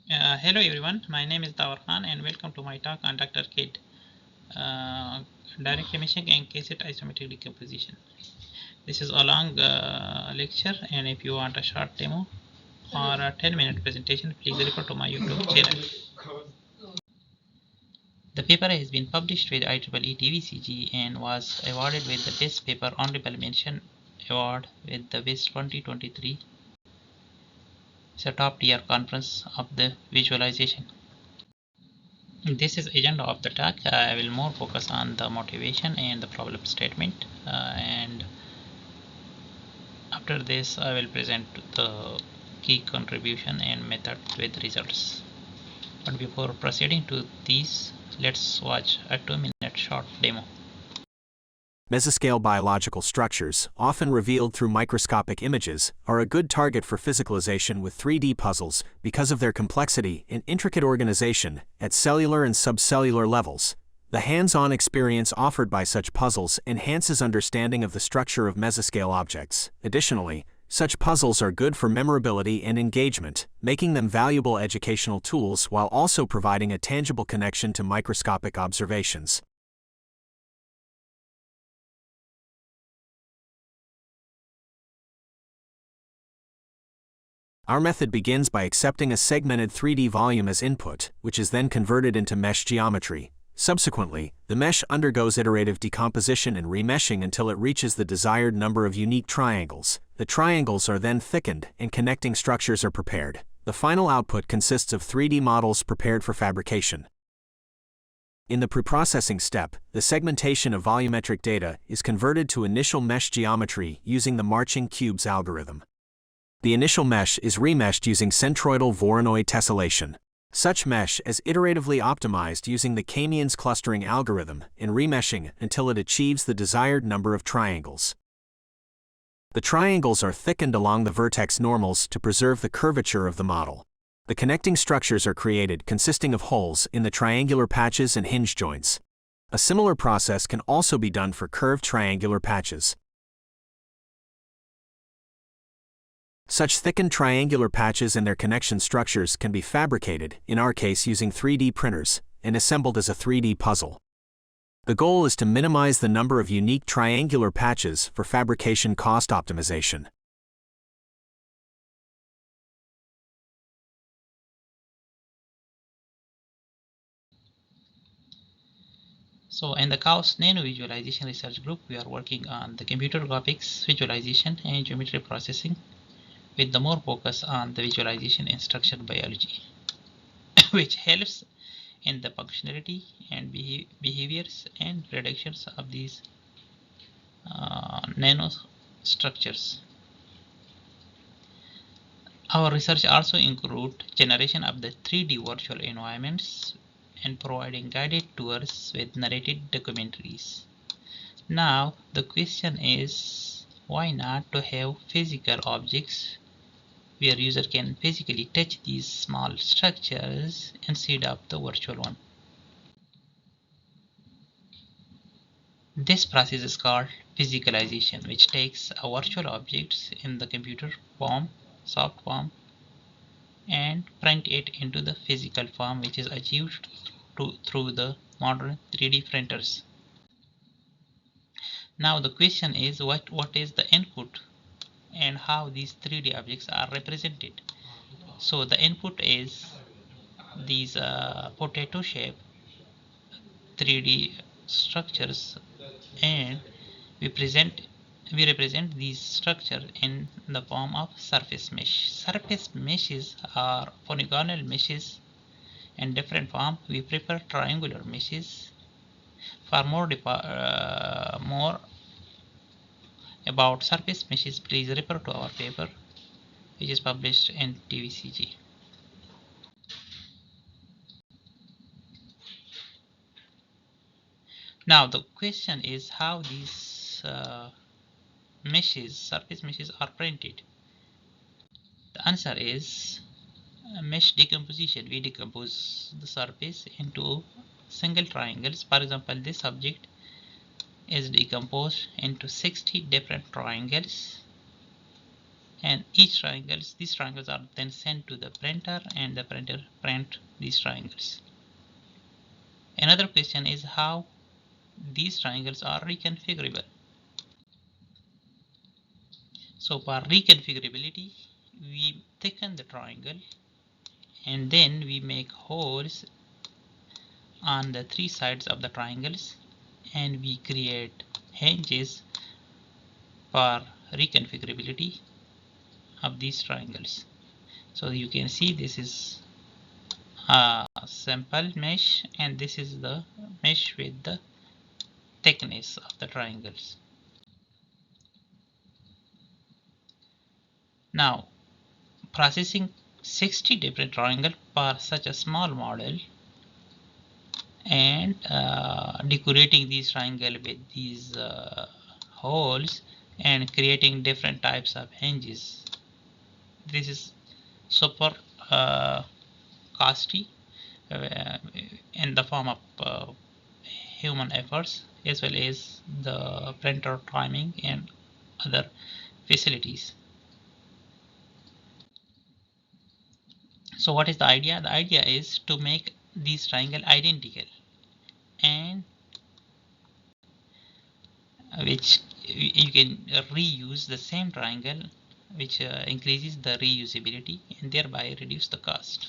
Hello everyone, my name is Dawar Khan and welcome to my talk on Dr. Kid, direct remeshing and cassette isometric decomposition. This is a long lecture, and if you want a short demo or a 10-minute presentation, please refer to my YouTube channel. The paper has been published with IEEE VIS and was awarded with the Best Paper Honorable Mention Award with the VIS 2023. It's a top tier conference of the visualization. This is agenda of the talk. I will more focus on the motivation and the problem statement, and after this I will present the key contribution and method with results. But before proceeding to these, let's watch a 2-minute short demo. Mesoscale biological structures, often revealed through microscopic images, are a good target for physicalization with 3D puzzles because of their complexity and intricate organization at cellular and subcellular levels. The hands-on experience offered by such puzzles enhances understanding of the structure of mesoscale objects. Additionally, such puzzles are good for memorability and engagement, making them valuable educational tools while also providing a tangible connection to microscopic observations. Our method begins by accepting a segmented 3D volume as input, which is then converted into mesh geometry. Subsequently, the mesh undergoes iterative decomposition and remeshing until it reaches the desired number of unique triangles. The triangles are then thickened and connecting structures are prepared. The final output consists of 3D models prepared for fabrication. In the preprocessing step, the segmentation of volumetric data is converted to initial mesh geometry using the marching cubes algorithm. The initial mesh is remeshed using centroidal Voronoi tessellation. Such mesh is iteratively optimized using the K-means clustering algorithm and remeshing until it achieves the desired number of triangles. The triangles are thickened along the vertex normals to preserve the curvature of the model. The connecting structures are created consisting of holes in the triangular patches and hinge joints. A similar process can also be done for curved triangular patches. Such thickened triangular patches and their connection structures can be fabricated, in our case using 3D printers, and assembled as a 3D puzzle. The goal is to minimize the number of unique triangular patches for fabrication cost optimization. So in the Chaos Nano Visualization Research Group, we are working on the computer graphics, visualization, and geometry processing, with the more focus on the visualization and structural biology, which helps in the functionality and behaviors and predictions of these nanostructures. Our research also includes generation of the 3D virtual environments and providing guided tours with narrated documentaries. Now the question is, why not to have physical objects where user can physically touch these small structures instead of the virtual one? This process is called physicalization, which takes a virtual objects in the computer form, soft form, and print it into the physical form, which is achieved through the modern 3D printers. Now the question is, what is the input and how these 3D objects are represented. So the input is these potato shape 3D structures, and we represent these structures in the form of surface mesh. Surface meshes are polygonal meshes in different form. We prefer triangular meshes. For more about surface meshes, please refer to our paper, which is published in TVCG. Now the question is how these surface meshes are printed. The answer is mesh decomposition. We decompose the surface into single triangles. For example, this object is decomposed into 60 different triangles and these triangles are then sent to the printer, and the printer print these triangles. Another question is how these triangles are reconfigurable. So for reconfigurability, we thicken the triangle and then we make holes on the three sides of the triangles, and we create hinges for reconfigurability of these triangles. So you can see this is a simple mesh, and this is the mesh with the thickness of the triangles. Now, processing 60 different triangles for such a small model and decorating these triangles with these holes and creating different types of hinges. This is super costly in the form of human efforts as well as the printer timing and other facilities. So what is the idea? The idea is to make these triangles identical, and which you can reuse the same triangle, which increases the reusability and thereby reduce the cost.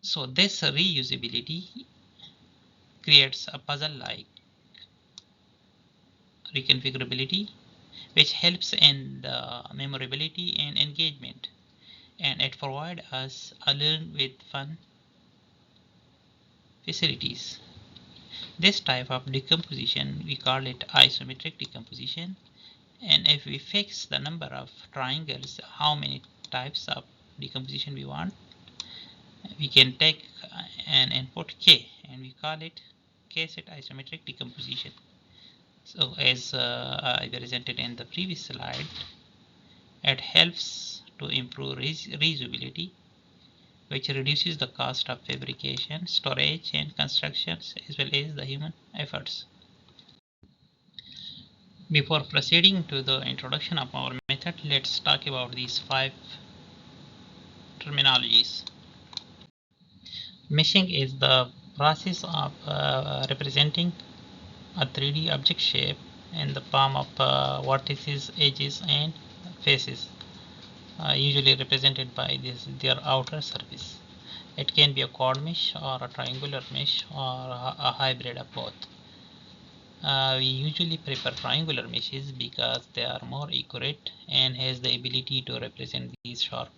So this reusability creates a puzzle like reconfigurability, which helps in the memorability and engagement, and it provides us a learn with fun facilities. This type of decomposition, we call it isometric decomposition, and if we fix the number of triangles, how many types of decomposition we want, we can take an input k and we call it k-set isometric decomposition. So as I presented in the previous slide, it helps to improve reusability, which reduces the cost of fabrication, storage, and constructions, as well as the human efforts. Before proceeding to the introduction of our method, let's talk about these 5 terminologies. Meshing is the process of representing a 3D object shape in the form of vertices, edges, and faces, usually represented by their outer surface. It can be a chord mesh or a triangular mesh or a hybrid of both. We usually prefer triangular meshes because they are more accurate and has the ability to represent these sharp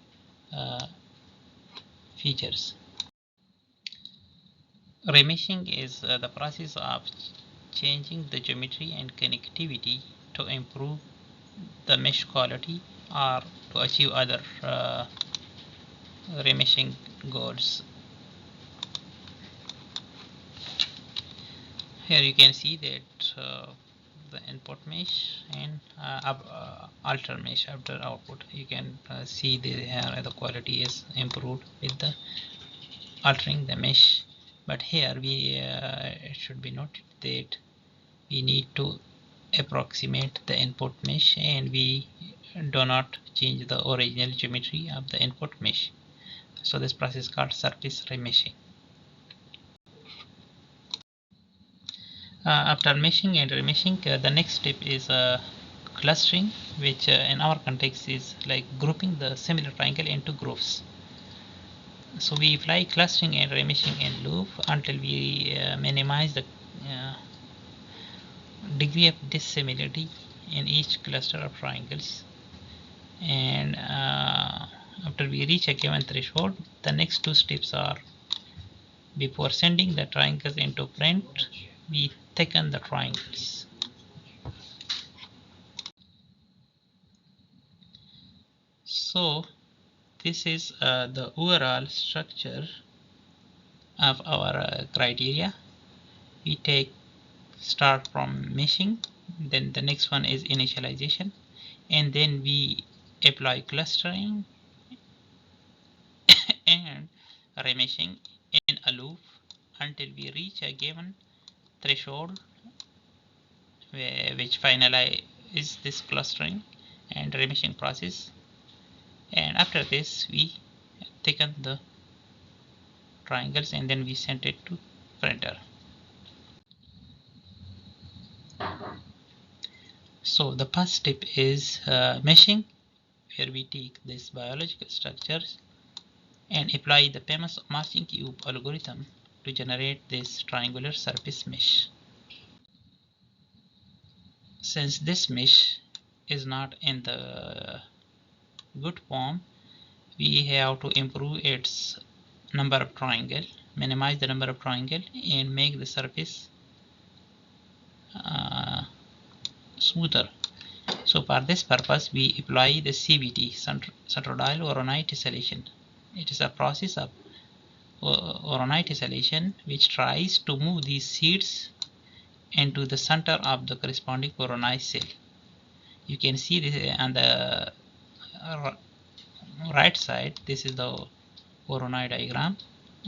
features. Remeshing is the process of changing the geometry and connectivity to improve the mesh quality or to achieve other remeshing goals. Here you can see that the input mesh and alter mesh after output. You can see here the quality is improved with the altering the mesh, but here it should be noted that we need to approximate the input mesh and we do not change the original geometry of the input mesh. So this process is called surface remeshing. After meshing and remeshing, the next step is clustering, which in our context is like grouping the similar triangle into groups. So we apply clustering and remeshing in loop until we minimize the degree of dissimilarity in each cluster of triangles. And after we reach a given threshold, the next 2 steps are: before sending the triangles into print, we thicken the triangles. So this is the overall structure of our criteria. We start from meshing, then the next one is initialization, and then we apply clustering and remeshing in a loop until we reach a given threshold, which finalize is this clustering and remeshing process, and after this we thicken the triangles and then we send it to printer. So the first step is meshing, where we take these biological structures and apply the famous marching cube algorithm to generate this triangular surface mesh. Since this mesh is not in the good form, we have to improve its number of triangle, minimize the number of triangle, and make the surface smoother. So for this purpose we apply the CVT, centroidal Voronoi tessellation. It is a process of Voronoi tessellation which tries to move these seeds into the center of the corresponding Voronoi cell. You can see this on the right side. This is the Voronoi diagram,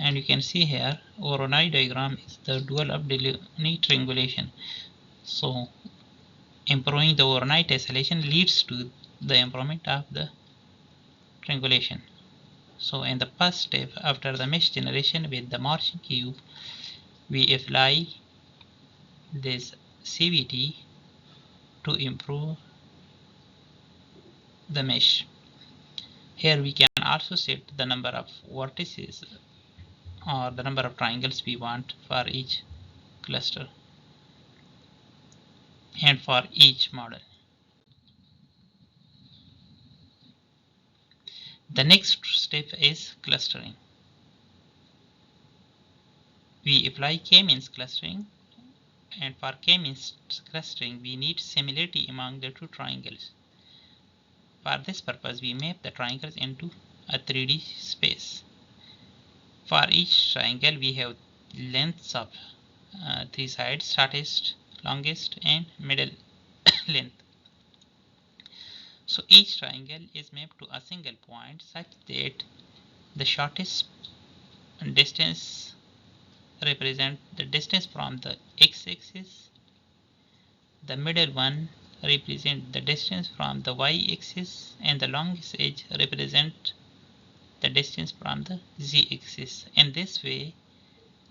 and you can see here Voronoi diagram is the dual of Delaunay triangulation. So improving the Voronoi tessellation leads to the improvement of the triangulation. So in the first step, after the mesh generation with the marching cube, we apply this CVT to improve the mesh. Here we can also set the number of vertices or the number of triangles we want for each cluster and for each model. The next step is clustering. We apply k-means clustering, and for k-means clustering we need similarity among the two triangles. For this purpose we map the triangles into a 3D space. For each triangle we have lengths of three sides: shortest, longest, and middle length. So each triangle is mapped to a single point such that the shortest distance represent the distance from the x-axis, the middle one represent the distance from the y-axis, and the longest edge represent the distance from the z-axis. In this way,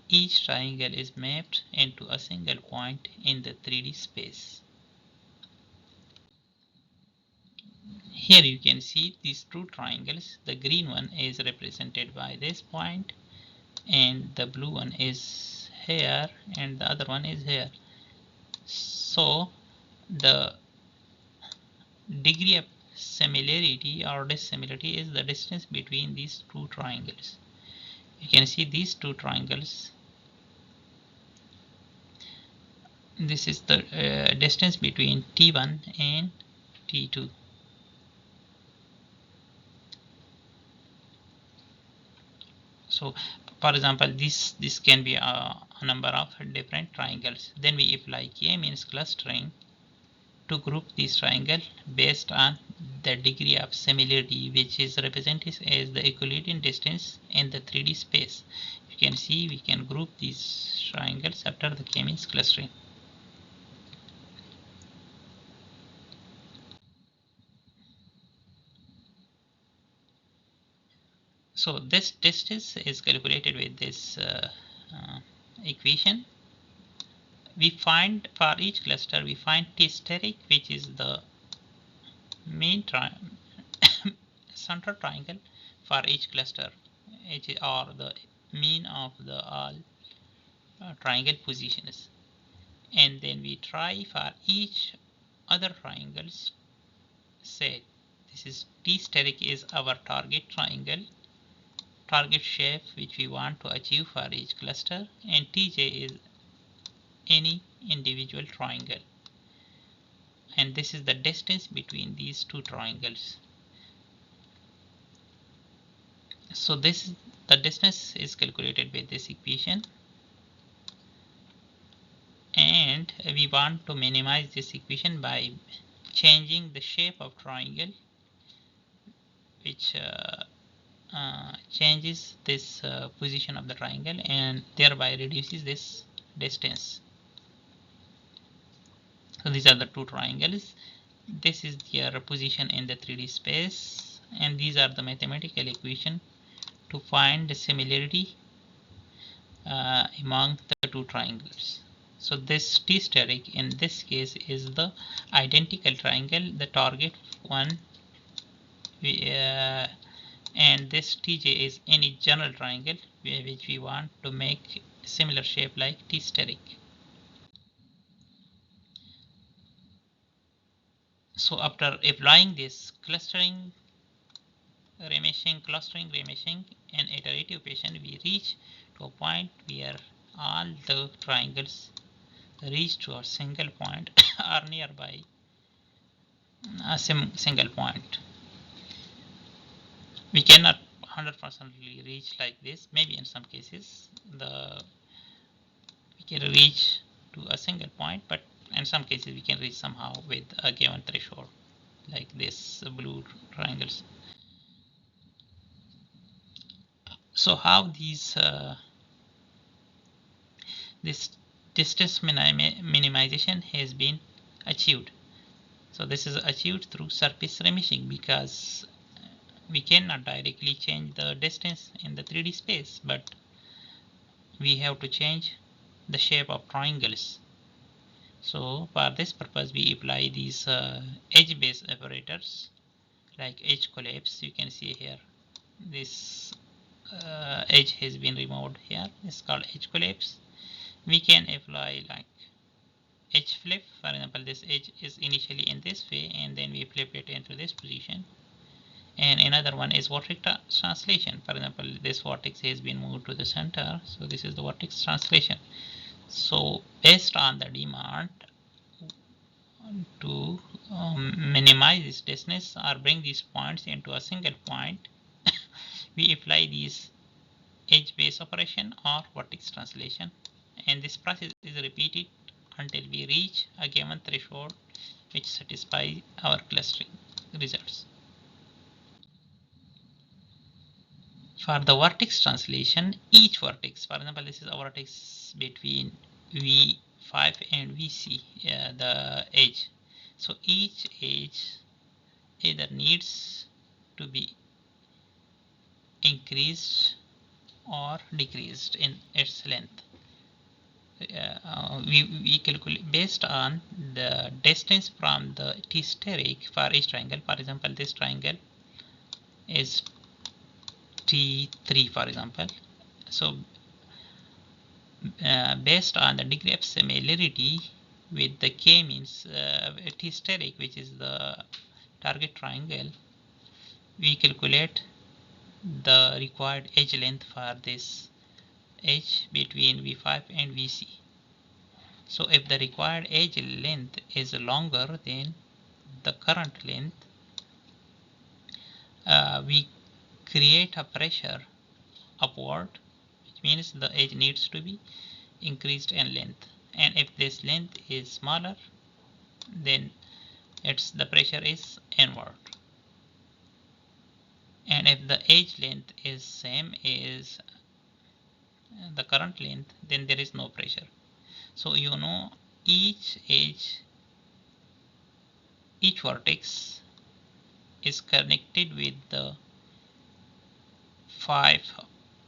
each triangle is mapped into a single point in the 3D space. Here you can see these two triangles. The green one is represented by this point, and the blue one is here, and the other one is here. So the degree of similarity or dissimilarity is the distance between these two triangles. You can see these two triangles. This is the distance between T1 and T2. So for example, this can be a number of different triangles. Then we apply k-means clustering to group these triangles based on the degree of similarity, which is represented as the Euclidean distance in the 3D space. You can see we can group these triangles after the k-means clustering. So this distance is calculated with this equation. We find for each cluster we find T steric, which is the main central triangle for each cluster, or the mean of the all triangle positions, and then we try for each other triangles. Say this is T steric is our target triangle, target shape which we want to achieve for each cluster, and Tj is any individual triangle, and this is the distance between these two triangles. So the distance is calculated with this equation, and we want to minimize this equation by changing the shape of triangle, which changes this position of the triangle and thereby reduces this distance. So these are the two triangles, This is their position in the 3D space, and these are the mathematical equation to find the similarity among the two triangles. So this T steric in this case is the identical triangle, the target one, and this TJ is any general triangle which we want to make similar shape like T steric. So after applying this clustering, remeshing, and iterative fashion, we reach to a point where all the triangles reach to a single point or nearby a single point. We cannot 100% reach like this. Maybe in some cases we can reach to a single point, but in some cases we can reach somehow with a given threshold, like this blue triangles. So how this distance minimization has been achieved? So this is achieved through surface remeshing, because we cannot directly change the distance in the 3D space, but we have to change the shape of triangles. So for this purpose we apply these edge-based operators like edge collapse. You can see here this edge has been removed here. It's called edge collapse. We can apply like edge flip. For example, this edge is initially in this way and then we flip it into this position. And another one is vortex translation. For example, this vortex has been moved to the center, so this is the vortex translation. So based on the demand to minimize this distance or bring these points into a single point, we apply these edge based operation or vortex translation, and this process is repeated until we reach a given threshold which satisfies our clustering results. For the vertex translation, each vertex, for example, this is a vertex between V5 and VC, the edge. So each edge either needs to be increased or decreased in its length. We calculate based on the distance from the T steric for each triangle. For example, this triangle is T3, for example. So based on the degree of similarity with the K means T steric, which is the target triangle, we calculate the required edge length for this edge between V5 and VC. So if the required edge length is longer than the current length, we create a pressure upward, which means the edge needs to be increased in length. And if this length is smaller, then the pressure is inward. And if the edge length is same as the current length, then there is no pressure. So you know each vertex is connected with the 5,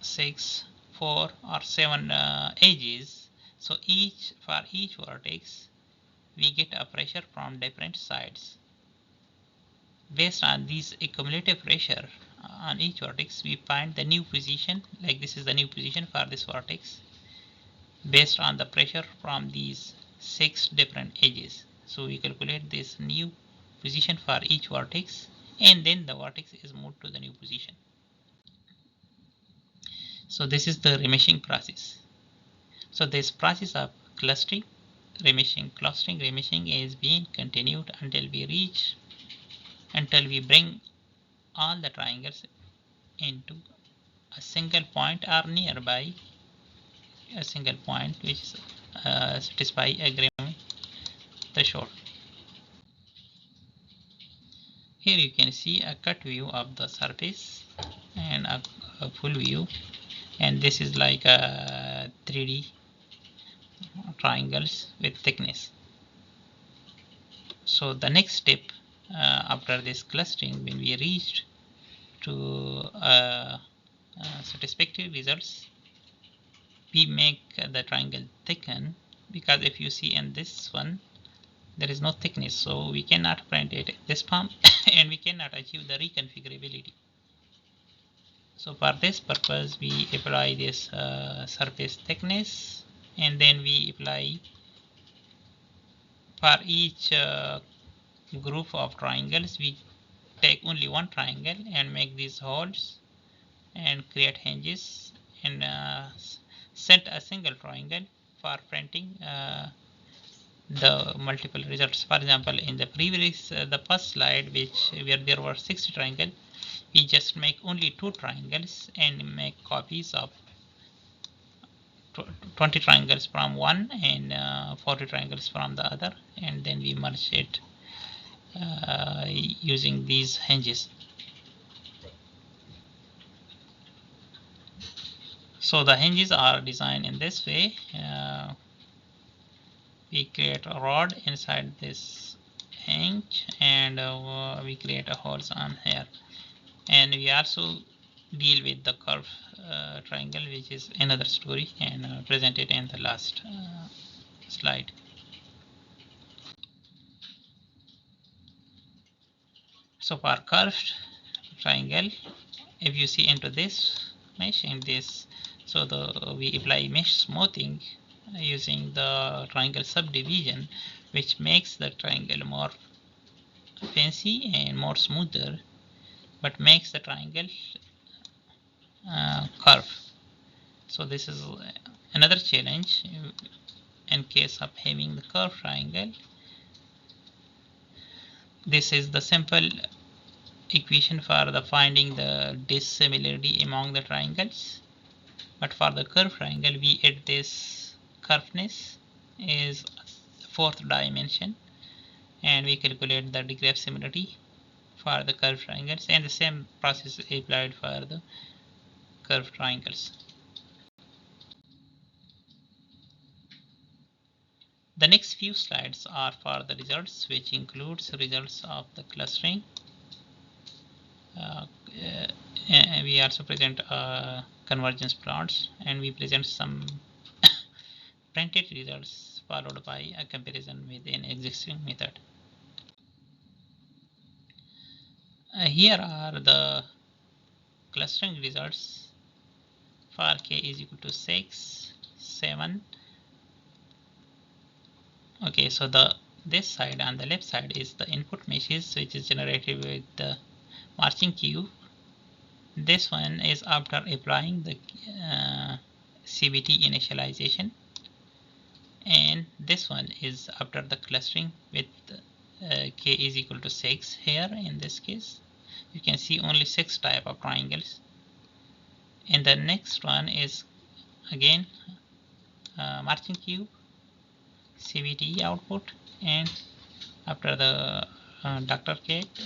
6, 4 or 7 edges. So for each vertex we get a pressure from different sides. Based on this accumulative pressure on each vertex, we find the new position, like this is the new position for this vertex based on the pressure from these 6 different edges. So we calculate this new position for each vertex, and then the vertex is moved to the new position. So this is the remeshing process. So this process of clustering, remeshing is being continued until we bring all the triangles into a single point or nearby a single point which satisfy agreement threshold. Here you can see a cut view of the surface and a full view, and this is like a 3D triangles with thickness. So the next step after this clustering, when we reached to satisfactory results, we make the triangle thicken, because if you see in this one there is no thickness, so we cannot print it in this form and we cannot achieve the reconfigurability. So for this purpose we apply this surface thickness, and then we apply for each group of triangles we take only one triangle and make these holes and create hinges, and set a single triangle for printing the multiple results. For example, in the previous the first slide, which where there were 60 triangles, we just make only 2 triangles and make copies of 20 triangles from one and 40 triangles from the other, and then we merge it using these hinges. So the hinges are designed in this way. We create a rod inside this hinge, and we create a holes on here, and we also deal with the curve triangle, which is another story, and presented in the last slide. So for curved triangle, if you see into this mesh and this, so we apply mesh smoothing using the triangle subdivision, which makes the triangle more fancy and more smoother, but makes the triangle curve. So this is another challenge in case of having the curved triangle. This is the simple equation for the finding the dissimilarity among the triangles, but for the curved triangle we add this curveness is 4th dimension, and we calculate the degree of similarity for the curved triangles, and the same process is applied for the curved triangles. The next few slides are for the results, which includes results of the clustering. We also present convergence plots, and we present some printed results followed by a comparison with an existing method. Here are the clustering results for k is equal to 6, 7. Okay, so this side on the left side is the input meshes, which is generated with the marching cube. This one is after applying the CVT initialization, and this one is after the clustering with k is equal to 6. Here in this case you can see only 6 type of triangles, and the next one is again marching cube, CVT output, and after the Dr. Kate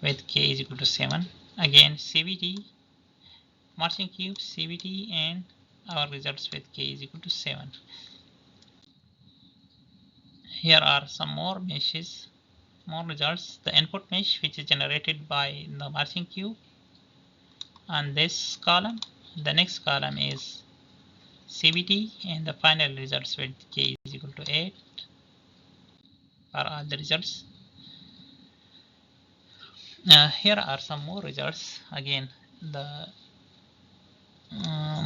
with k is equal to 7, again CVT, marching cube, CVT, and our results with k is equal to 7. Here are some more meshes, more results. The input mesh, which is generated by the marching cube on this column. The next column is CVT, and the final results with k is equal to 8 are all the results. Here are some more results. Again, the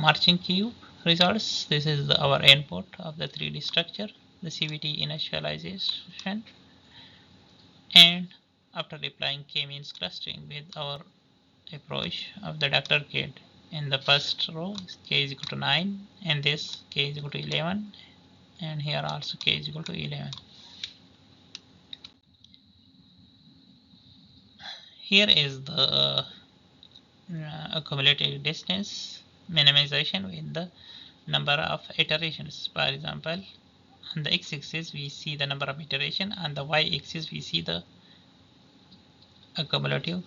marching cube results. This is our input of the 3D structure, the CVT initialization, and after applying k-means clustering with our approach of the Dr. Kate, in the first row k is equal to 9, and this k is equal to 11, and here also k is equal to 11. Here is the accumulated distance minimization with the number of iterations. For example, on the x-axis we see the number of iteration, on the y-axis we see the accumulative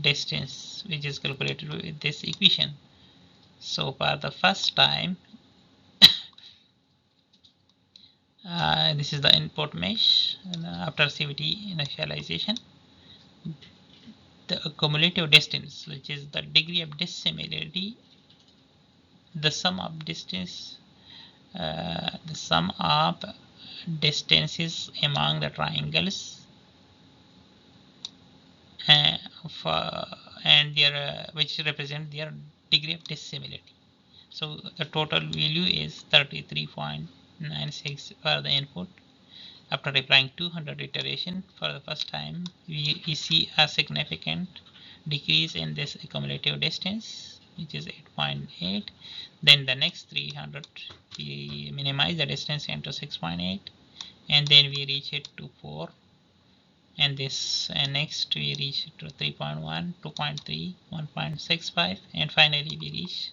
distance, which is calculated with this equation. So for the first time, this is the input mesh, after CVT initialization, the cumulative distance, which is the degree of dissimilarity, the sum of distances among the triangles and their which represent their degree of dissimilarity. So the total value is 33.96 for the input. After applying 200 iteration for the first time, we see a significant decrease in this cumulative distance, which is 8.8. Then the next 300, we minimize the distance into 6.8, and then we reach it to 4. And this, and next we reach to 3.1, 2.3, 1.65, and finally we reach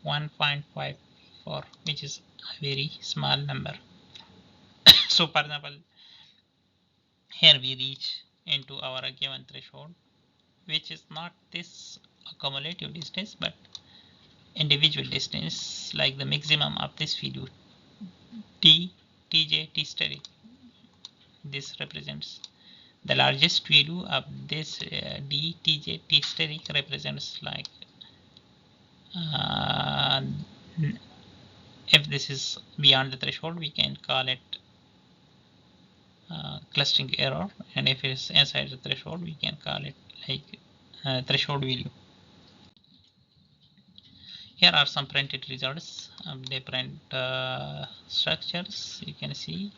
1.54, which is a very small number. So for example, here we reach into our given threshold, which is not this cumulative distance but individual distance, like the maximum of this value t, tj, t steric. This represents the largest value of this d, tj, t steric represents like if this is beyond the threshold, we can call it clustering error, and if it is inside the threshold, we can call it like threshold value. Here are some printed results of different structures. You can see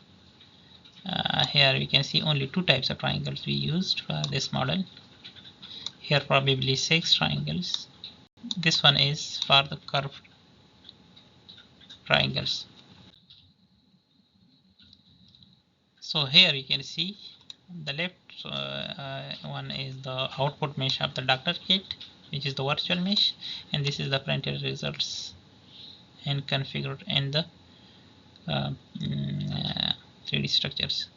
here we can see only 2 types of triangles we used for this model. Here probably 6 triangles. This one is for the curved triangles. So here you can see the left one is the output mesh of the doctor kit, which is the virtual mesh, and this is the printed results and configured in the 3D structures.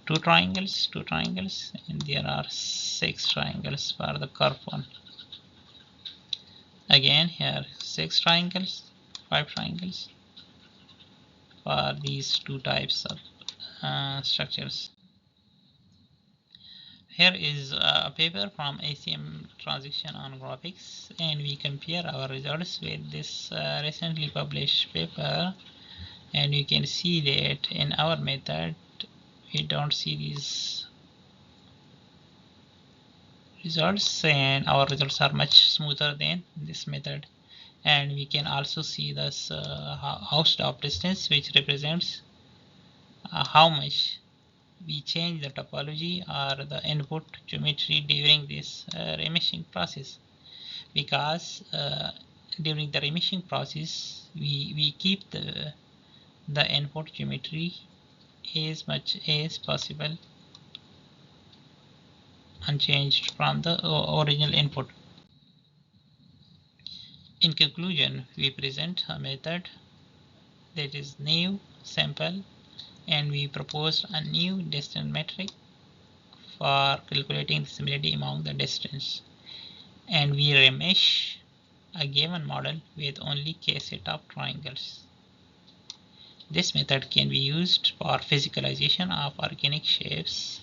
2 triangles, and there are 6 triangles for the curved one. Again here 6 triangles, 5 triangles for these 2 types of structures. Here is a paper from ACM Transition on Graphics, and we compare our results with this recently published paper, and you can see that in our method we don't see these results, and our results are much smoother than this method. And we can also see this house stop distance, which represents how much we change the topology or the input geometry during this remeshing process, because during the remeshing process we keep the input geometry as much as possible unchanged from the original input. In conclusion, we present a method that is new, simple, and we proposed a new distance metric for calculating the similarity among the distance, and we remesh a given model with only k set of triangles. This method can be used for physicalization of organic shapes,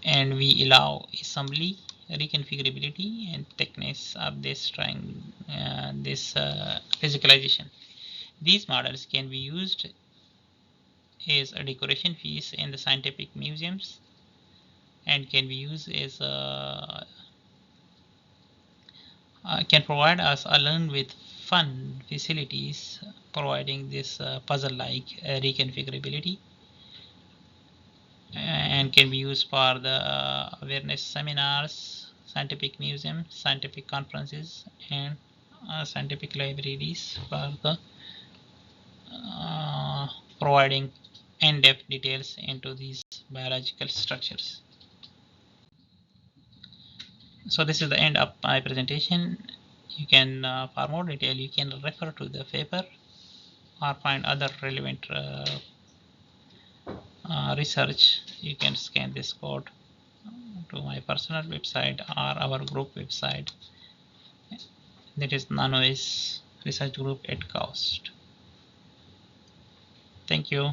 and we allow assembly, reconfigurability, and thickness of this physicalization. These models can be used as a decoration piece in the scientific museums, and can be used as can provide us a learn with fun facilities, providing this puzzle-like reconfigurability, and can be used for the awareness seminars, scientific museums, scientific conferences, and scientific libraries for the providing in-depth details into these biological structures. So this is the end of my presentation. You can for more detail you can refer to the paper or find other relevant research. You can scan this code to my personal website or our group website, that is Nanois Research Group at cost. Thank you.